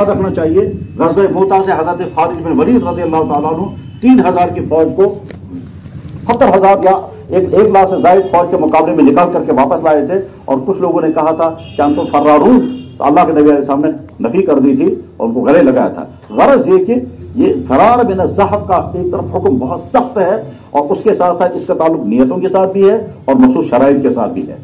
رکھنا چاہیے غزوہ موتا سے حضرت خالد بن ولید رضی اللہ تعالیٰ عنہ 3000 کی فوج کو 70,000 یا 1 لاکھ سے زائد فوج کے مقابلے میں نکال کر کے واپس لائے تھے، اور کچھ لوگوں نے کہا تھا کہ ہم تو فرارون، تو اللہ کے نبی علیہ السلام نے نفی کر دی تھی اور ان کو گلے لگایا تھا۔ غرض یہ کہ یہ فرار بن الزحف کا ایک طرف حکم بہت سخت ہے، اور اس کے ساتھ ساتھ اس کا تعلق نیتوں کے ساتھ بھی ہے اور مخصوص شرائط کے ساتھ بھی ہے۔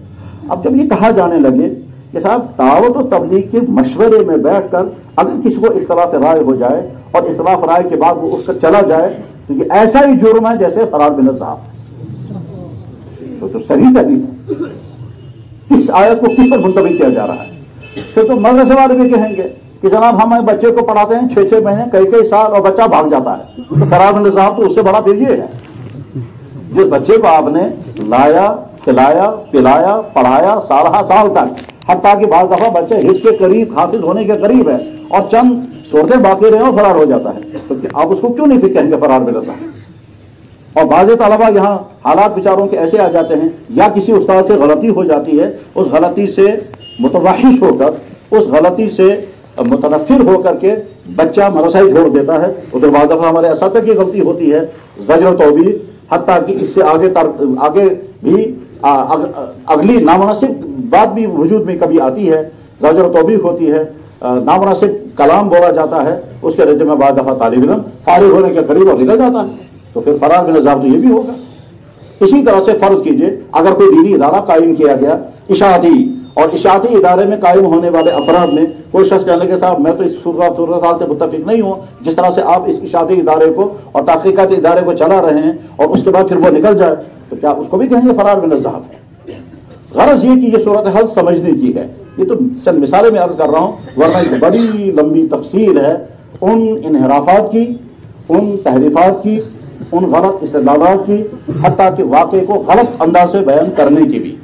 اب جب یہ کہا جانے لگے کہ صاحب دعوت و تبلیغ کے مشورے میں بیٹھ کر اگر کسی کو اختلاف رائے ہو جائے اور اختلاف رائے کے بعد وہ اس کا چلا جائے تو یہ ایسا ہی جرم ہے جیسے فرار بن الزحف۔ تو صحیح تحریر کس آیت کو کس پر منتبہ کیا جا رہا ہے؟ پھر تو مدرسے والے بھی کہیں گے کہ جناب ہم بچے کو پڑھاتے ہیں 6 مہینے کئی سال اور بچہ بھاگ جاتا ہے، تو فرار بن الزحف تو اس سے بڑا پھر یہ ہے جس بچے کو آپ نے لایا، کھلایا، پلایا، پڑھایا سال تک، حتیٰ کہ بعض دفعہ بچے حفظ کے قریب، حافظ ہونے کے قریب ہے اور چند صورتیں باقی رہے اور فرار ہو جاتا ہے، تو آپ اس کو کیوں نہیں پھر کہیں گے فرار بن الزحف؟ اور بعض طلبا یہاں حالات بیچاروں کے ایسے آ جاتے ہیں یا کسی استاد سے غلطی ہو جاتی ہے، اس غلطی سے متوحش ہو کر، اس غلطی سے متنفر ہو کر کے بچہ مدرسہ ہی چھوڑ دیتا ہے۔ ادھر بعض دفعہ ہمارے اساتذہ کی غلطی ہوتی ہے، زجر و توبیخ، حتیٰ کہ اس سے آگے بھی اگلی نامناسب بات بھی وجود میں کبھی آتی ہے، زجر و توبیخ ہوتی ہے، نامناسب کلام بولا جاتا ہے، اس کے نتیجے میں بعض دفعہ طالب علم فارغ ہونے کے قریب اور نکل جاتا ہے، تو پھر فرار بن الزحف تو یہ بھی ہوگا۔ اسی طرح سے فرض کیجئے اگر کوئی دینی ادارہ قائم کیا گیا اشاعتی، اور اشاعتی ادارے میں قائم ہونے والے افراد میں کوئی شخص کہنے کے صاحب میں تو اس صورتحال سے متفق نہیں ہوں جس طرح سے آپ اس اشاعتی ادارے کو اور تحقیقاتی ادارے کو چلا رہے ہیں، اور اس کے بعد پھر وہ نکل جائے، تو کیا اس کو بھی کہیں گے فرار بن الزحف ہے؟ غرض یہ کہ یہ صورتحال سمجھنے کی ہے، یہ تو چند مثالیں میں عرض کر رہا ہوں، ورنہ ایک بڑی لمبی تفصیل ہے ان انحرافات کی، ان تحریفات کی، ان غلط استدلالات کی، حتیٰ کہ واقعے کو غلط انداز سے بیان کرنے کی بھی،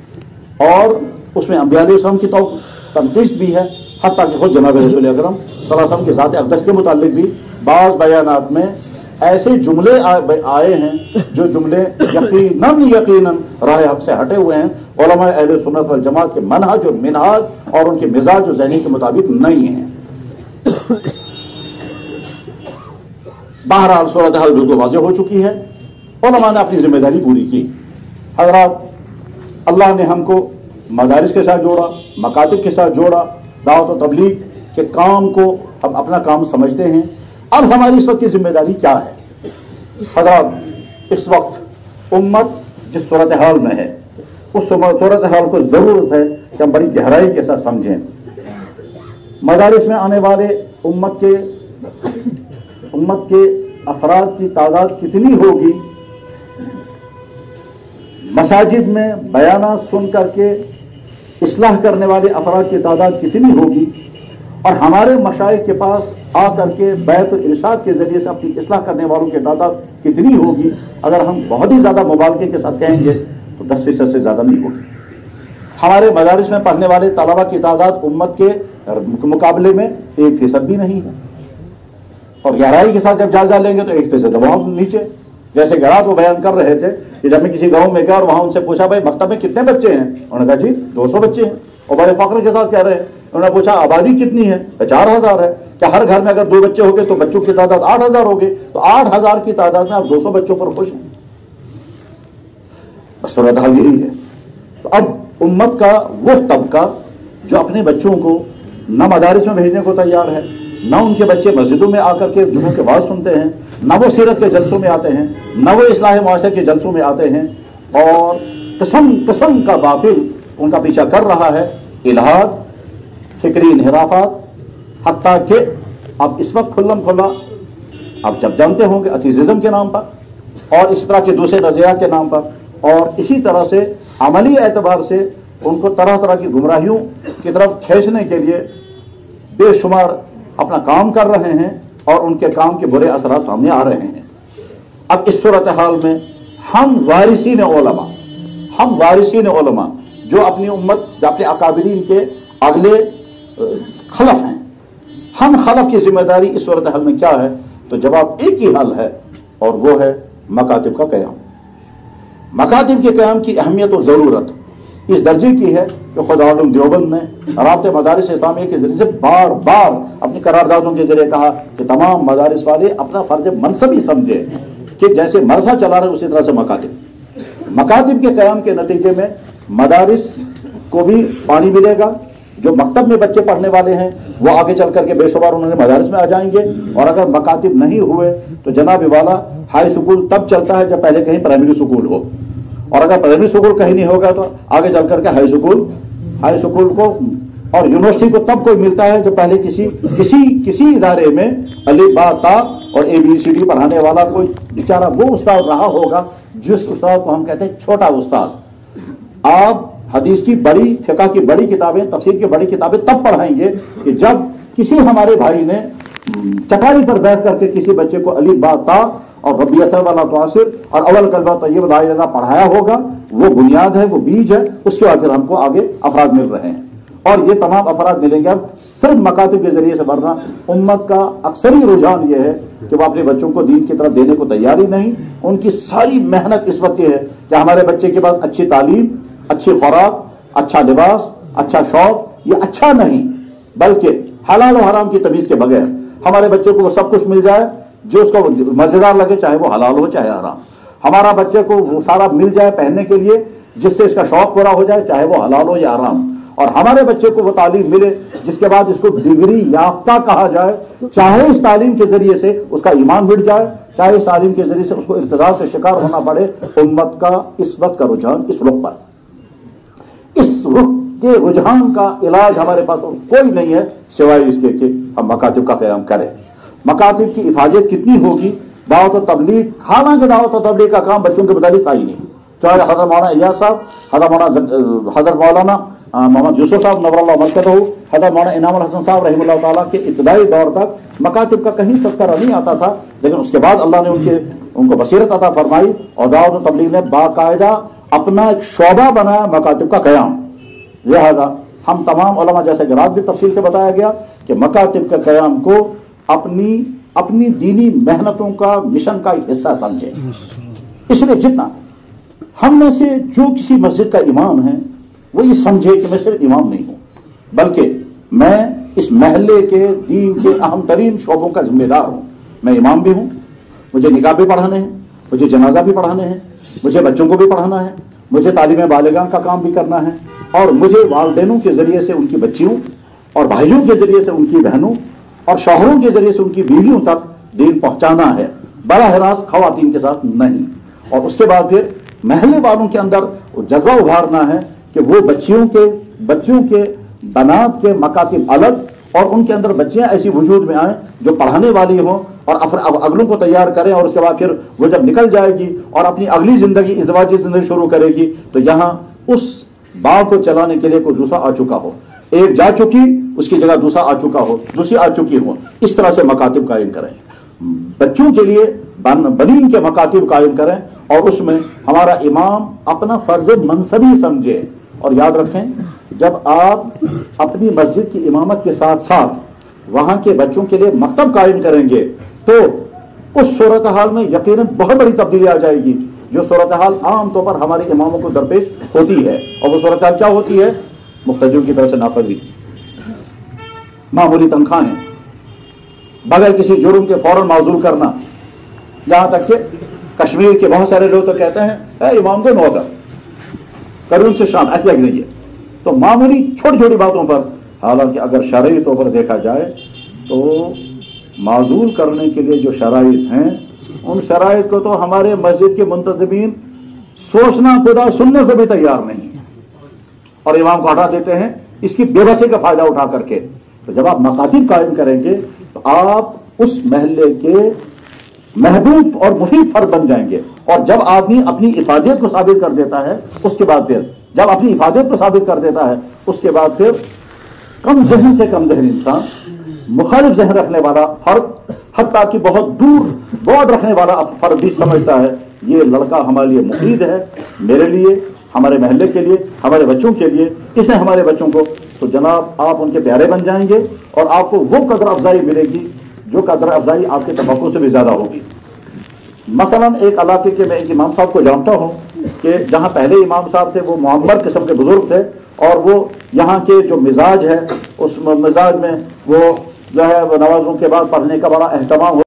اور اس میں انبیاء علیہ السلام کی تنقیص بھی ہے، حتیٰ کہ خود جناب رسول اکرم صلی اللہ علیہ وسلم کی ذات اقدس کے متعلق بھی بعض بیانات میں ایسے جملے آئے ہیں جو جملے یقیناً راہ حق سے ہٹے ہوئے ہیں، علماء اہل سنت والجماعت کے منہج اور منہاج اور ان کے مزاج و ذہنی کے مطابق نہیں ہیں۔ بہرحال صورتحال بالکل واضح ہو چکی ہے، علماء نے اپنی ذمہ داری پوری کی۔ حضرات، اللہ نے ہم کو مدارس کے ساتھ جوڑا، مکاتب کے ساتھ جوڑا، دعوت و تبلیغ کے کام کو ہم اپنا کام سمجھتے ہیں۔ اب ہماری اس وقت کی ذمہ داری کیا ہے؟ حضرات، اس وقت امت جس صورتحال میں ہے اس صورتحال کو ضرورت ہے کہ ہم بڑی گہرائی کے ساتھ سمجھیں۔ مدارس میں آنے والے امت کے افراد کی تعداد کتنی ہوگی، مساجد میں بیانات سن کر کے اصلاح کرنے والے افراد کی تعداد کتنی ہوگی، اور ہمارے مشائخ کے پاس آ کر کے بیعت و ارشاد کے ذریعے سے اپنی اصلاح کرنے والوں کی تعداد کتنی ہوگی، اگر ہم بہت ہی زیادہ مبالغے کے ساتھ کہیں گے تو 10% سے زیادہ نہیں ہوگی۔ ہمارے مدارس میں پڑھنے والے طلبا کی تعداد امت کے مقابلے میں 1% بھی نہیں ہے، اور گہرائی کے ساتھ جب جائزہ لیں گے تو 1% بہت نیچے۔ جیسے کہ رات وہ بیان کر رہے تھے کہ جب میں کسی گاؤں میں گیا اور وہاں ان سے پوچھا بھائی مکتب میں کتنے بچے ہیں، انہوں نے کہا جی 200 بچے ہیں، اور بڑے فخر کے ساتھ کہہ رہے ہیں۔ انہوں نے پوچھا آبادی کتنی ہے، 4000 ہے، کیا ہر گھر میں اگر 2 بچے ہو گئے تو بچوں کی تعداد 8000 ہوگی، تو 8000 کی تعداد میں آپ 200 بچوں پر خوش ہیں؟ بس صورتحال یہی ہے۔ تو اب امت کا وہ طبقہ جو اپنے بچوں کو نہ مدارس میں بھیجنے کو تیار ہے، نہ ان کے بچے مسجدوں میں آ کر کے جمعوں کے بعد سنتے ہیں، نہ وہ سیرت کے جلسوں میں آتے ہیں، نہ وہ اصلاح معاشرے کے جلسوں میں آتے ہیں، اور قسم کا باطل ان کا پیچھا کر رہا ہے، الہاد، فکری انحرافات، حتیٰ کہ اب اس وقت کھلم کھلا آپ جب جانتے ہوں کہ ایتھیزم کے نام پر اور اس طرح کے دوسرے نظریات کے نام پر، اور اسی طرح سے عملی اعتبار سے ان کو طرح طرح کی گمراہیوں کی طرف کھینچنے کے لیے بے شمار اپنا کام کر رہے ہیں، اور ان کے کام کے برے اثرات سامنے آ رہے ہیں۔ اب اس صورتحال میں ہم وارثین علماء جو اپنی امت، اپنے اکابرین کے اگلے خلف ہیں، ہم خلف کی ذمہ داری اس صورتحال میں کیا ہے؟ تو جواب ایک ہی حل ہے، اور وہ ہے مکاتب کا قیام۔ مکاتب کے قیام کی اہمیت اور ضرورت اس درجے کی ہے کہ خود عالم دیوبند نے رابطہ مدارس اسلامیہ کے ذریعے سے بار بار اپنی قراردادوں کے ذریعے کہا کہ تمام مدارس والے اپنا فرض منصبی سمجھے کہ جیسے مرثا چلا رہے اسی طرح سے مکاتب کے قیام کے نتیجے میں مدارس کو بھی پانی ملے گا. جو مکتب میں بچے پڑھنے والے ہیں وہ آگے چل کر کے بے شمار انہوں نے مدارس میں آ جائیں گے. اور اگر مکاتب نہیں ہوئے تو جناب والا ہائی اسکول تب چلتا ہے جب پہلے کہیں پرائمری اسکول ہو, اور اگر پرائمری اسکول کہیں نہیں ہوگا تو آگے چل کر کے ہائی اسکول کو اور یونیورسٹی کو تب کوئی ملتا ہے جو پہلے کسی ادارے میں الف با تا اور اے بی سی ڈی پڑھانے والا کوئی بیچارہ وہ استاد رہا ہوگا جس استاد کو ہم کہتے ہیں چھوٹا استاد. آپ حدیث کی بڑی, فقہ کی بڑی کتابیں, تفسیر کی بڑی کتابیں تب پڑھائیں گے کہ جب کسی ہمارے بھائی نے چٹائی پر بیٹھ کر کے کسی بچے کو الف با تا اور ربیعت والا تواسر اور اول کلمہ طیب لا الہ الا اللہ پڑھایا ہوگا. وہ بنیاد ہے, وہ بیج ہے, اس کے بعد ہم کو آگے افراد مل رہے ہیں اور یہ تمام افراد ملیں گے. اب صرف مکاتب کے ذریعے سے بھرنا, امت کا اکثری رجحان یہ ہے کہ وہ اپنے بچوں کو دین کی طرف دینے کو تیار ہی نہیں. ان کی ساری محنت اس وقت یہ ہے کہ ہمارے بچے کے پاس اچھی تعلیم, اچھی خوراک, اچھا لباس, اچھا شوق, یہ اچھا نہیں بلکہ حلال و حرام کی تمیز کے بغیر ہمارے بچے کو وہ سب کچھ مل جائے جو اس کو مزیدار لگے, چاہے وہ حلال ہو چاہے حرام. ہمارا بچے کو وہ سارا مل جائے پہننے کے لیے جس سے اس کا شوق پورا ہو جائے, چاہے وہ حلال ہو یا حرام. اور ہمارے بچے کو وہ تعلیم ملے جس کے بعد اس کو ڈگری یافتہ کہا جائے, چاہے اس تعلیم کے ذریعے سے اس کا ایمان مٹ جائے, چاہے اس تعلیم کے ذریعے سے اس کو ارتداد سے شکار ہونا پڑے. امت کا اس وقت کا رجحان اس رخ پر, اس رخ کے رجحان کا علاج ہمارے پاس کوئی نہیں ہے سوائے اس کے کہ ہم مکاتب کا قیام کریں. مکاتب کی حفاظت کتنی ہوگی؟ دعوت و تبلیغ, حالانکہ دعوت و تبلیغ کا کام بچوں کے متعلق تھا ہی نہیں. چاہے حضرت مولانا الیاس صاحب, حضرت مولانا محمد یوسف صاحب نور اللہ مرکزہ, حضرت مولانا انعام الحسن صاحب رحمہ اللہ تعالیٰ کے ابتدائی دور تک مکاتب کا کہیں تذکرہ نہیں آتا تھا, لیکن اس کے بعد اللہ نے ان کو بصیرت عطا فرمائی اور دعوت و تبلیغ نے باقاعدہ اپنا ایک شعبہ بنایا مکاتب کا قیام. لہذا ہم تمام علماء, جیسے کہ رات بھی تفصیل سے بتایا گیا, کہ مکاتب کے قیام کو اپنی دینی محنتوں کا, مشن کا ایک حصہ سمجھے. اس لیے جتنا ہم میں سے جو کسی مسجد کا امام ہے وہ یہ سمجھے کہ میں صرف امام نہیں ہوں بلکہ میں اس محلے کے دین کے اہم ترین شعبوں کا ذمہ دار ہوں. میں امام بھی ہوں, مجھے نکاح بھی پڑھانے ہیں, مجھے جنازہ بھی پڑھانے ہیں, مجھے بچوں کو بھی پڑھانا ہے, مجھے تعلیم بالغاں کا کام بھی کرنا ہے, اور مجھے والدینوں کے ذریعے سے ان کی بچیوں اور بھائیوں کے ذریعے سے ان کی بہنوں اور شوہروں کے ذریعے سے ان کی بیویوں تک دین پہنچانا ہے, براہ راست خواتین کے ساتھ نہیں. اور اس کے بعد پھر محلے والوں کے اندر جذبہ ابھارنا ہے کہ وہ بچوں کے بنات کے مکاتب الگ اور ان کے اندر بچیاں ایسی وجود میں آئیں جو پڑھانے والی ہوں اور اگلوں کو تیار کریں, اور اس کے بعد پھر وہ جب نکل جائے گی اور اپنی اگلی زندگی, ازدواجی زندگی شروع کرے گی تو یہاں اس باغ کو چلانے کے لیے کوئی دوسرا آ چکا ہو, ایک جا چکی اس کی جگہ دوسرا آ چکا ہو, دوسری آ چکی ہو. اس طرح سے مکاتب قائم کریں, بچوں کے لیے بنین کے مکاتب قائم کریں, اور اس میں ہمارا امام اپنا فرض منصبی سمجھے. اور یاد رکھیں, جب آپ اپنی مسجد کی امامت کے ساتھ ساتھ وہاں کے بچوں کے لیے مکتب قائم کریں گے تو اس صورتحال میں یقیناً بہت بڑی تبدیلی آ جائے گی جو صورتحال عام طور پر ہمارے اماموں کو درپیش ہوتی ہے. اور وہ صورتحال کیا ہوتی ہے؟ مقتدیوں کی طرف سے نافرمانی, معمولی تنخواہیں, بغیر کسی جرم کے فوراً معزول کرنا, یہاں تک کہ کشمیر کے بہت سارے لوگ تو کہتے ہیں اے امام کو نوکر کرون سے شان, ایسا نہیں ہے. تو معمولی چھوٹی چھوٹی باتوں پر, حالانکہ اگر شرعی طور پر دیکھا جائے تو معزول کرنے کے لیے جو شرائط ہیں ان شرائط کو تو ہمارے مسجد کے منتظمین سوچنا خدا سننے کو بھی تیار نہیں ہے, اور امام کو ہٹا دیتے ہیں اس کی بے بسی کا فائدہ اٹھا کر کے. تو جب آپ مکاتب قائم کریں گے تو آپ اس محلے کے محبوب اور مفید فرد بن جائیں گے. اور جب آدمی اپنی افادیت کو ثابت کر دیتا ہے اس کے بعد پھر کم ذہن سے کم ذہن انسان, مخالف ذہن رکھنے والا فرد, حتیٰ کہ بہت دور بعد رکھنے والا فرد بھی سمجھتا ہے یہ لڑکا ہمارے لیے مفید ہے, میرے لیے, ہمارے محلے کے لیے, ہمارے بچوں کے لیے, اس نے ہمارے بچوں کو. تو جناب آپ ان کے پیارے بن جائیں گے اور آپ کو وہ قدر افزائی ملے گی جو قدر افزائی آپ کے توقع سے بھی زیادہ ہوگی. مثلا ایک علاقے کے میں ایک امام صاحب کو جانتا ہوں, کہ جہاں پہلے امام صاحب تھے وہ معمر قسم کے بزرگ تھے، اور وہ یہاں کے جو مزاج ہے اس مزاج میں وہ جو ہے نمازوں کے بعد پڑھنے کا بڑا اہتمام